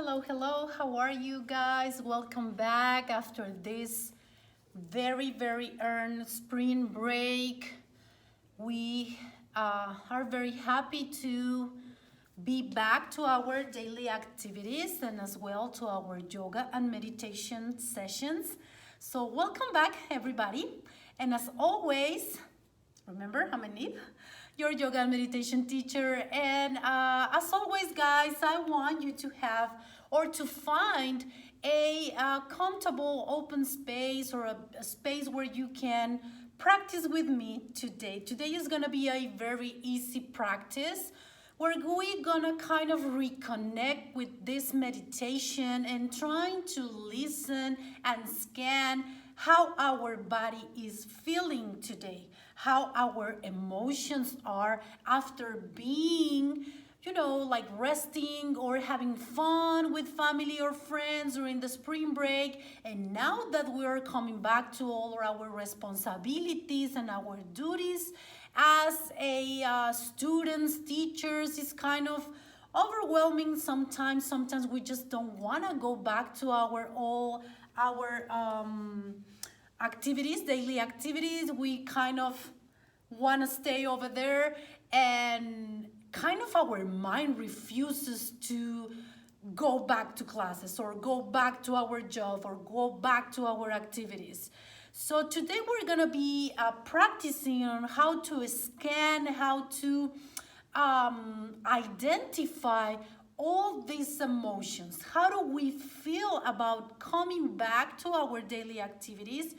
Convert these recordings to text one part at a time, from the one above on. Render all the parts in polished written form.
hello, hello. How are you guys? Welcome back after this very earned spring break. We are very happy to be back to our daily activities and as well to our yoga and meditation sessions. So, welcome back, everybody. And as always, remember, I'm Anip, your yoga and meditation teacher. And as always, guys, I want you to have or to find a comfortable open space or a space where you can practice with me today. Today is gonna be a very easy practice where we're gonna kind of reconnect with this meditation and trying to listen and scan how our body is feeling today, how our emotions are after being, like resting or having fun with family or friends during the spring break. And now that we are coming back to all our responsibilities and our duties as a students, teachers, is kind of overwhelming sometimes. Sometimes we just don't want to go back to our activities, daily activities. We kind of want to stay over there, and kind of our mind refuses to go back to classes or go back to our job or go back to our activities. So today we're gonna be practicing on how to scan, how to identify all these emotions. How do we feel about coming back to our daily activities?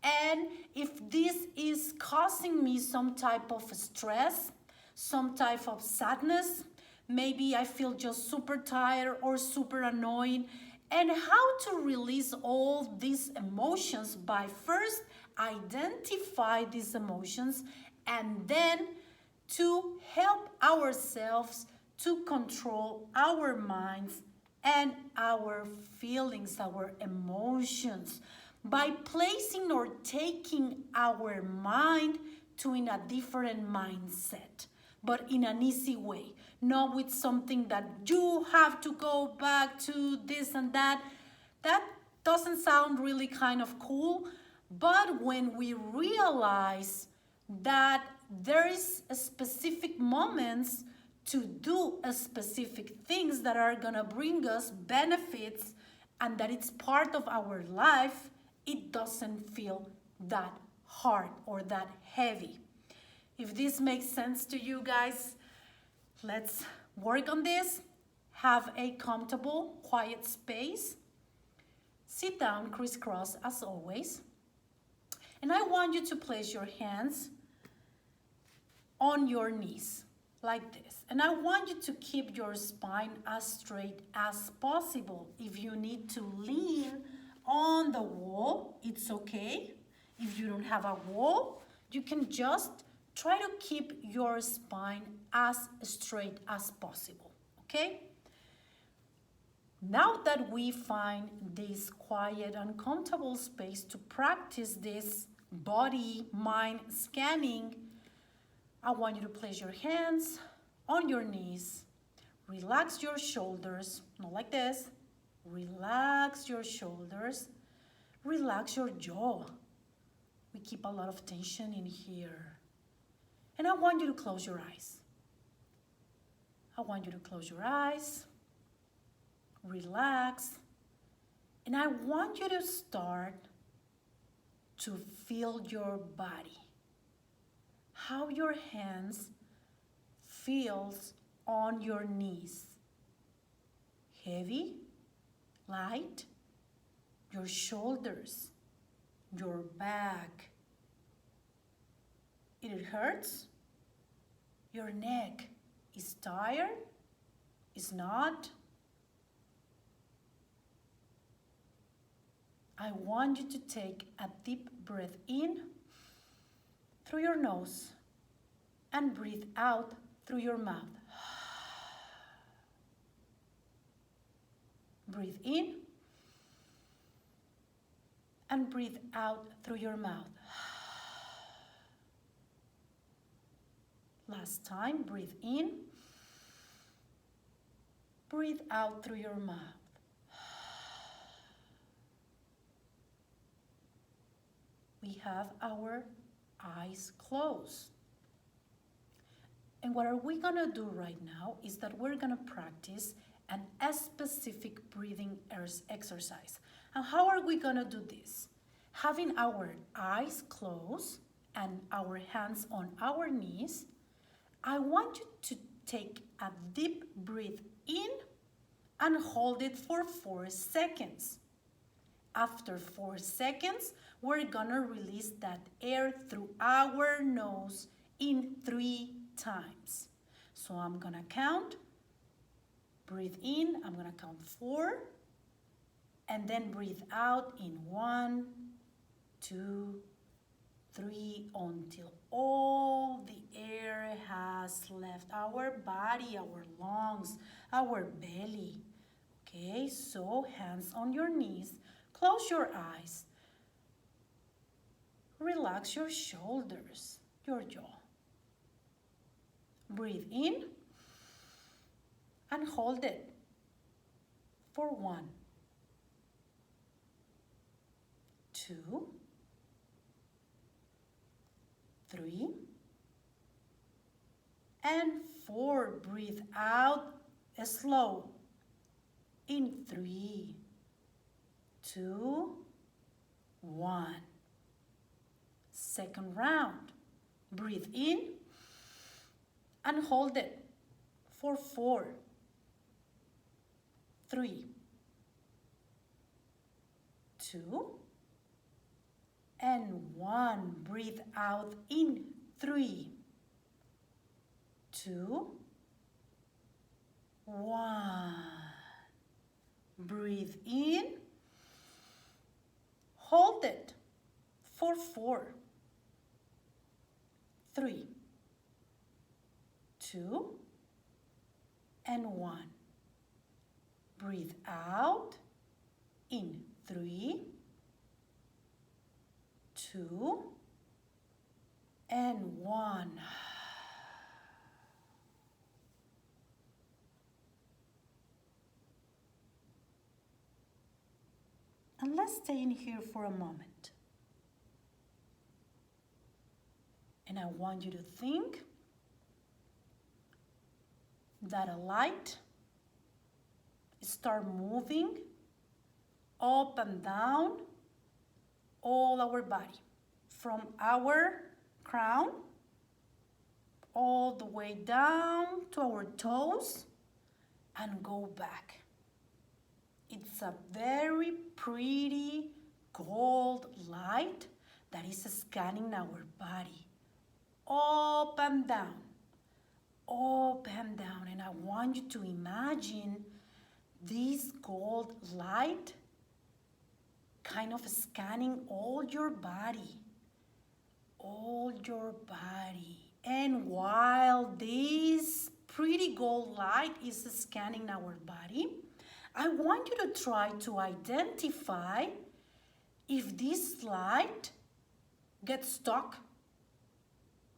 And if this is causing me some type of stress, some type of sadness, maybe I feel just super tired or super annoyed, and how to release all these emotions by first identify these emotions and then to help ourselves to control our minds and our feelings, our emotions, by placing or taking our mind to in a different mindset, but in an easy way, not with something that you have to go back to this and that. That doesn't sound really kind of cool, but when we realize that there is a specific moments to do a specific things that are gonna bring us benefits and that it's part of our life, it doesn't feel that hard or that heavy. If this makes sense to you guys, let's work on this. Have a comfortable, quiet space. Sit down, crisscross as always. And I want you to place your hands on your knees like this. And I want you to keep your spine as straight as possible. If you need to lean on the wall, it's okay. If you don't have a wall, you can just try to keep your spine as straight as possible, okay? Now that we find this quiet and comfortable space to practice this body-mind scanning, I want you to place your hands on your knees. Relax your shoulders, not like this. Relax your shoulders. Relax your jaw. We keep a lot of tension in here. And I want you to close your eyes. I want you to close your eyes. Relax. And I want you to start to feel your body. How your hands feels on your knees. Heavy, light, your shoulders, your back. It hurts. Your neck is tired, is not. I want you to take a deep breath in through your nose and breathe out through your mouth. Breathe in and breathe out through your mouth. Last time, breathe in, breathe out through your mouth. we have our eyes closed. And what are we gonna do right now is that we're gonna practice a specific breathing exercise. And how are we gonna do this? Having our eyes closed and our hands on our knees, I want you to take a deep breath in and hold it for 4 seconds. After 4 seconds, we're gonna release that air through our nose in 3 times. So I'm gonna count, breathe in, I'm gonna count 4, and then breathe out in 1, 2, 3, until all the air has left our body, our lungs, our belly. Okay, so hands on your knees, close your eyes, relax your shoulders, your jaw. Breathe in and hold it for 1, 2, 3, and 4. Breathe out slow in 3, 2, 1. Second round. Breathe in and hold it for 4, 3, 2, and 1. Breathe out in 3, 2, 1. Breathe in, hold it for 4, 3, 2, and 1. Breathe out in 3, 2, and 1. And let's stay in here for a moment. And I want you to think that a light start moving up and down all our body, from our crown all the way down to our toes and go back. It's a very pretty gold light that is scanning our body up and down, up and down. And I want you to imagine this gold light kind of scanning all your body, all your body. And while this pretty gold light is scanning our body, I want you to try to identify if this light gets stuck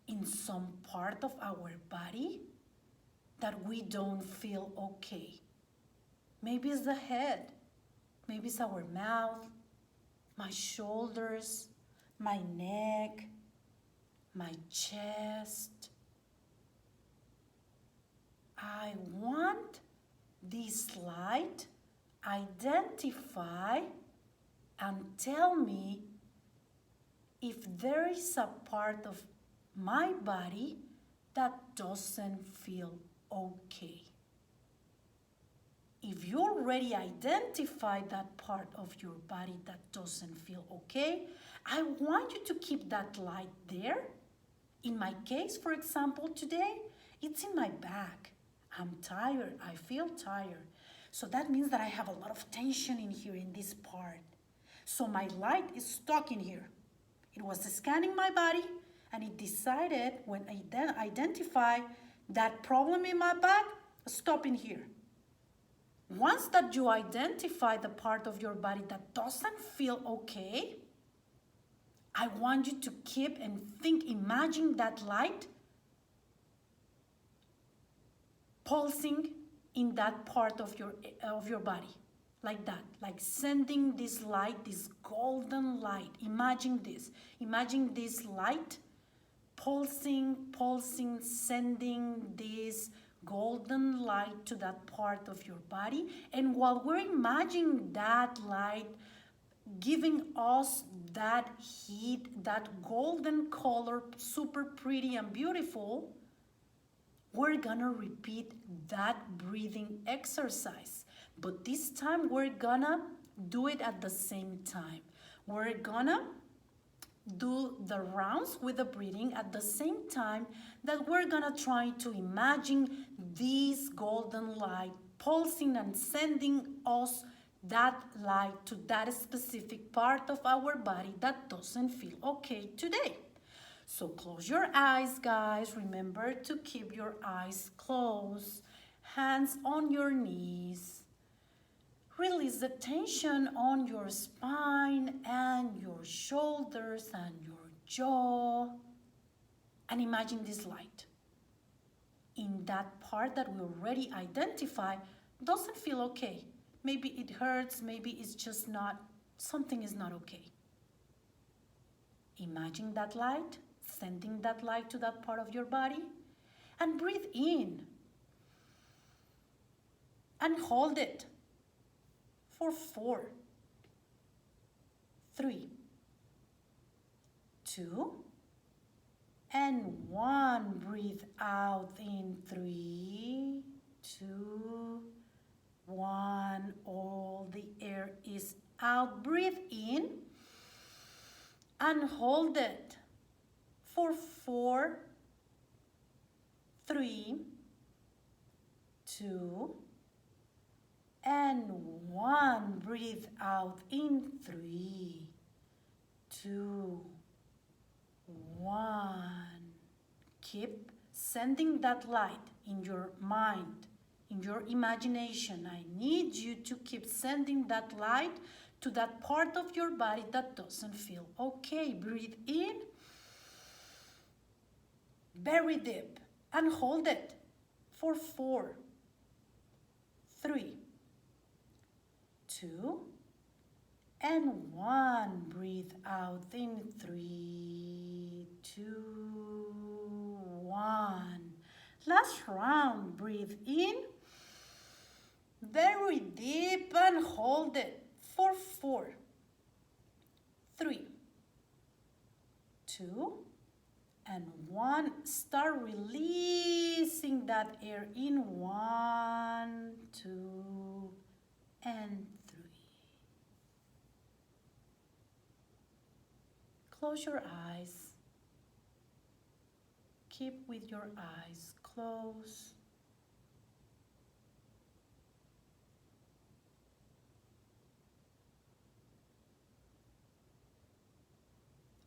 in some part of our body that we don't feel okay. Maybe it's the head, maybe it's our mouth, my shoulders, my neck, my chest. I want this light identify and tell me if there is a part of my body that doesn't feel okay. If you already identified that part of your body that doesn't feel okay, I want you to keep that light there. In my case, for example, today, it's in my back. I'm tired, I feel tired. So that means that I have a lot of tension in here in this part. So my light is stuck in here. It was scanning my body and it decided when I then identify that problem in my back, stop in here. Once that you identify the part of your body that doesn't feel okay, I want you to keep and think, imagine that light pulsing in that part of your body. like that, like sending this light, this golden light. Imagine this. Imagine this light pulsing, sending this golden light to that part of your body. And while we're imagining that light giving us that heat, that golden color, super pretty and beautiful, we're gonna repeat that breathing exercise. But this time we're gonna do it at the same time. We're gonna do the rounds with the breathing at the same time that we're gonna try to imagine this golden light pulsing and sending us that light to that specific part of our body that doesn't feel okay today. So close your eyes, guys. Remember to keep your eyes closed, hands on your knees. Release the tension on your spine and your shoulders and your jaw. And imagine this light. In that part that we already identified, doesn't feel okay. Maybe it hurts, maybe it's just not, something is not okay. Imagine that light, sending that light to that part of your body, and breathe in. And hold it for 4, 3, 2, and 1. Breathe out in 3, 2, 1. All the air is out. Breathe in and hold it for 4, 3, 2, and 1. Breathe out in 3, 2, 1. Keep sending that light in your mind, in your imagination. I need you to keep sending that light to that part of your body that doesn't feel okay. Breathe in very deep and hold it for 4, 3, 2, and 1. Breathe out in 3, 2, 1. Last round. Breathe in very deep and hold it for 4, 3, 2, and 1. Start releasing that air in 1, 2, and 3. Close your eyes. Keep with your eyes closed.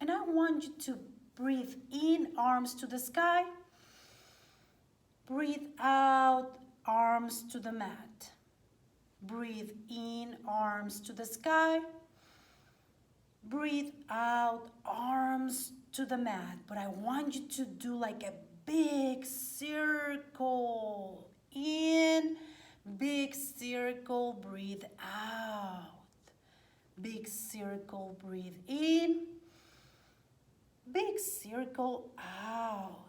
And I want you to breathe in, arms to the sky. Breathe out, arms to the mat. Breathe in, arms to the sky. Breathe out, arms to the mat. But I want you to do like a big circle. In, big circle, breathe out. Big circle, breathe in. Big circle out.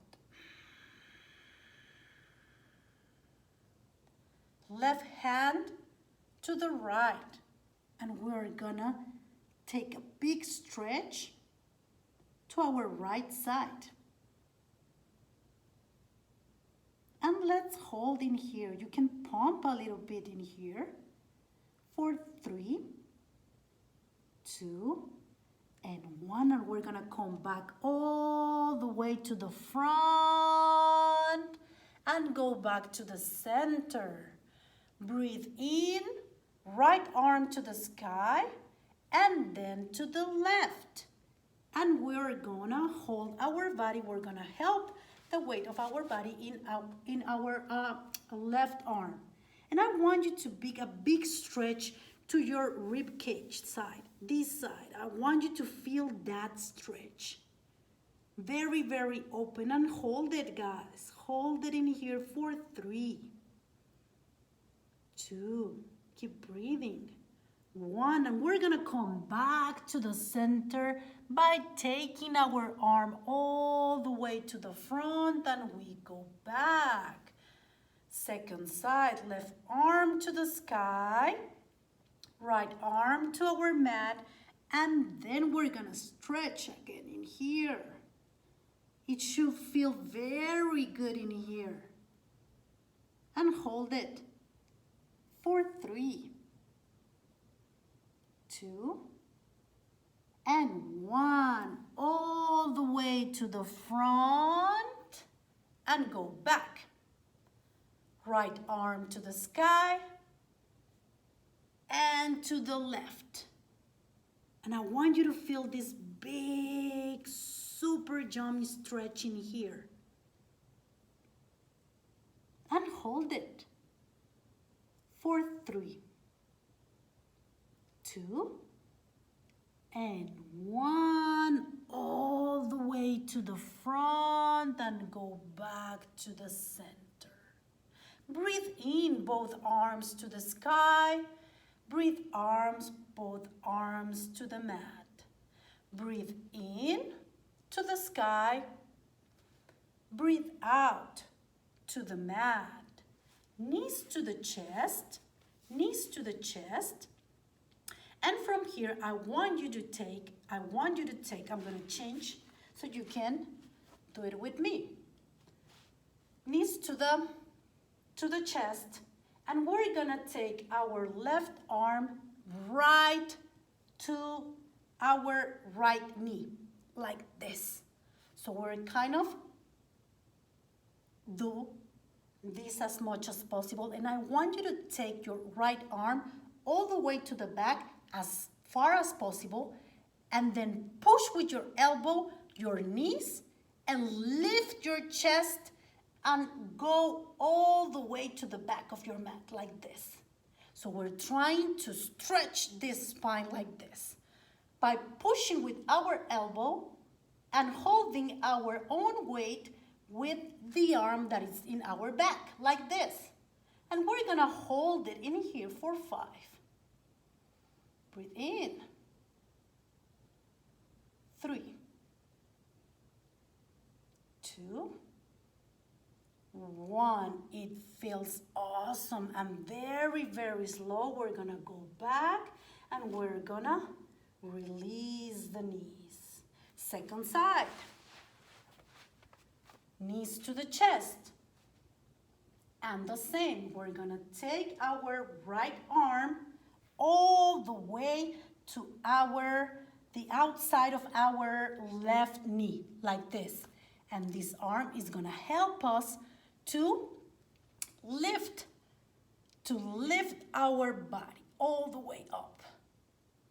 Left hand to the right. And we're gonna take a big stretch to our right side. And let's hold in here. You can pump a little bit in here for 3, 2, and 1. And we're gonna come back all the way to the front and go back to the center. Breathe in, right arm to the sky, and then to the left. And we're gonna hold our body. We're gonna help the weight of our body in our left arm. And I want you to make a big stretch to your rib cage side, this side. I want you to feel that stretch. Very, very open. And hold it, guys. Hold it in here for 3, 2. Keep breathing. 1, and we're gonna come back to the center by taking our arm all the way to the front, and we go back. Second side, left arm to the sky, right arm to our mat, and then we're gonna stretch again in here. It should feel very good in here. And hold it for 3, 2, and 1. All the way to the front and go back. Right arm to the sky and to the left. And I want you to feel this big, super yummy stretch in here. And hold it for 3, 2, and 1. All the way to the front and go back to the center. Breathe in both arms to the sky. Breathe both arms to the mat. Breathe in to the sky. Breathe out to the mat. Knees to the chest. Knees to the chest. And from here, I want you to take, I'm going to change so you can do it with me. Knees to the chest, and we're gonna take our left arm right to our right knee, like this. So we're kind of do this as much as possible, and I want you to take your right arm all the way to the back as far as possible, and then push with your elbow, your knees, and lift your chest and go all the way to the back of your mat like this. So we're trying to stretch this spine like this by pushing with our elbow and holding our own weight with the arm that is in our back like this. And we're gonna hold it in here for 5. Breathe in. 3, 2, 1. It feels awesome and very, very slow. We're gonna go back and we're gonna release the knees. Second side. Knees to the chest. And the same, we're gonna take our right arm all the way to the outside of our left knee, like this. And this arm is gonna help us to lift our body all the way up,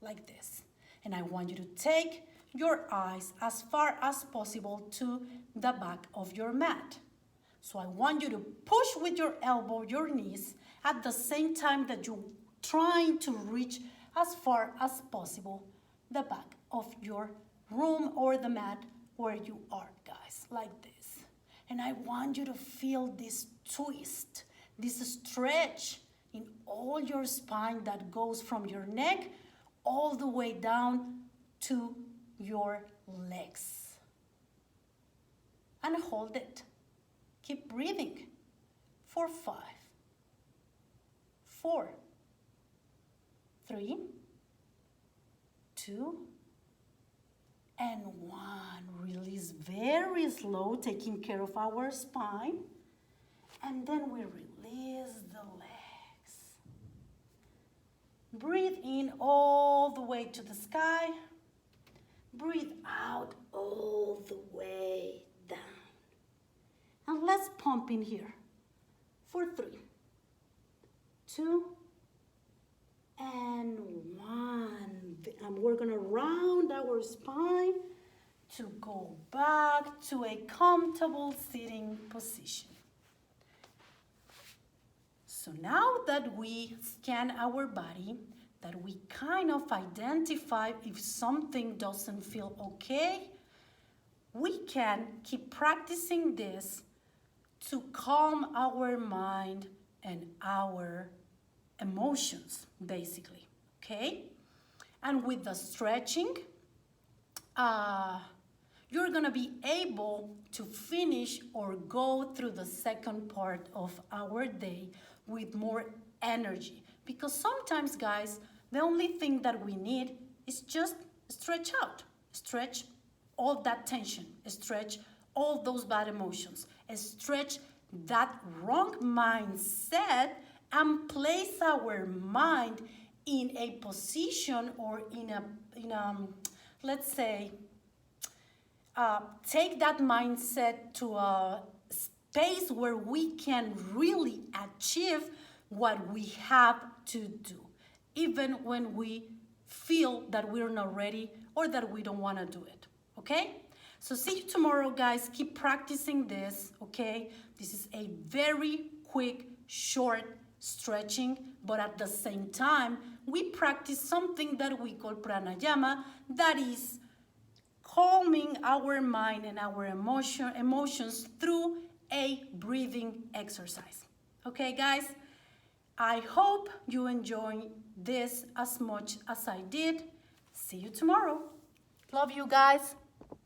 like this. And I want you to take your eyes as far as possible to the back of your mat. So I want you to push with your elbow, your knees, at the same time that you're trying to reach as far as possible the back of your room or the mat where you are, guys, like this. And I want you to feel this twist, this stretch in all your spine that goes from your neck all the way down to your legs. And hold it. Keep breathing for 5, 4, 3, 2, and 1. Release very slow, taking care of our spine. And then we release the legs. Breathe in all the way to the sky. Breathe out all the way down. And let's pump in here for 3, 2, and 1. And we're gonna round our spine to go back to a comfortable sitting position. So now that we scan our body, that we kind of identify if something doesn't feel okay, we can keep practicing this to calm our mind and our emotions, basically, okay? And with the stretching, you're gonna be able to finish or go through the second part of our day with more energy. Because sometimes, guys, the only thing that we need is just stretch out, stretch all that tension, stretch all those bad emotions, stretch that wrong mindset and place our mind in a position or in a let's say, take that mindset to a space where we can really achieve what we have to do, even when we feel that we're not ready or that we don't want to do it, okay? So see you tomorrow, guys. Keep practicing this, okay? This is a very quick, short stretching, but at the same time, we practice something that we call pranayama, that is calming our mind and our emotions through a breathing exercise. Okay, guys? I hope you enjoy this as much as I did. See you tomorrow. Love you guys.